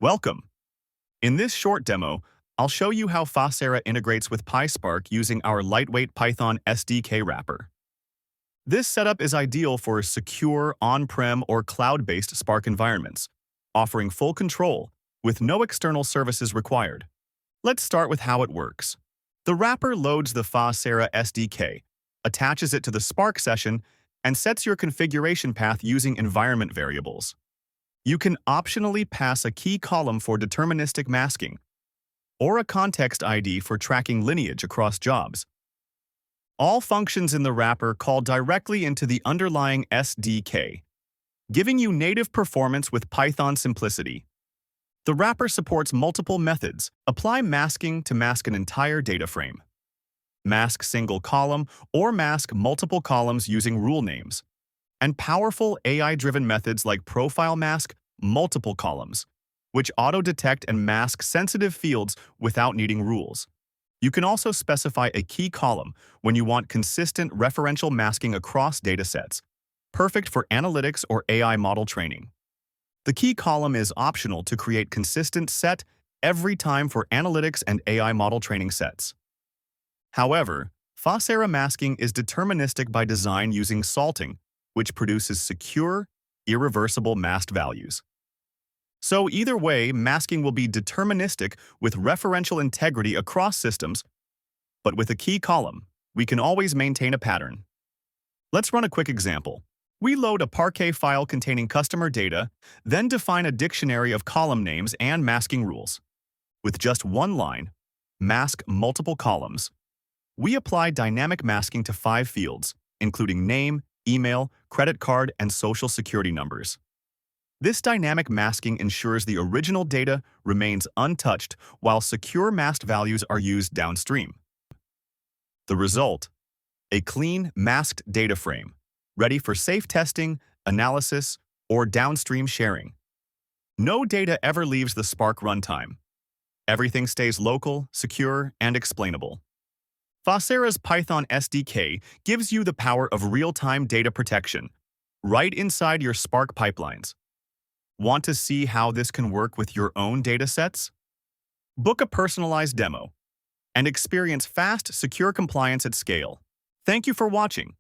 Welcome! In this short demo, I'll show you how Faasera integrates with PySpark using our lightweight Python SDK wrapper. This setup is ideal for secure on-prem or cloud-based Spark environments, offering full control with no external services required. Let's start with how it works. The wrapper loads the Faasera SDK, attaches it to the Spark session, and sets your configuration path using environment variables. You can optionally pass a key column for deterministic masking, or a context ID for tracking lineage across jobs. All functions in the wrapper call directly into the underlying SDK, giving you native performance with Python simplicity. The wrapper supports multiple methods. Apply masking to mask an entire data frame. Mask single column or mask multiple columns using rule names. And powerful AI-driven methods like profile mask multiple columns, which auto-detect and mask sensitive fields without needing rules. You can also specify a key column when you want consistent referential masking across datasets, perfect for analytics or AI model training. The key column is optional to create consistent set every time for analytics and AI model training sets. However, Faasera masking is deterministic by design using salting, which produces secure, irreversible masked values. So either way, masking will be deterministic with referential integrity across systems, but with a key column, we can always maintain a pattern. Let's run a quick example. We load a Parquet file containing customer data, then define a dictionary of column names and masking rules. With just one line, mask multiple columns, we apply dynamic masking to 5 fields, including name, email, credit card, and social security numbers. This dynamic masking ensures the original data remains untouched while secure masked values are used downstream. The result: a clean, masked data frame, ready for safe testing, analysis, or downstream sharing. No data ever leaves the Spark runtime. Everything stays local, secure, and explainable. Faasera's Python SDK gives you the power of real-time data protection, right inside your Spark pipelines. Want to see how this can work with your own datasets? Book a personalized demo and experience fast, secure compliance at scale. Thank you for watching.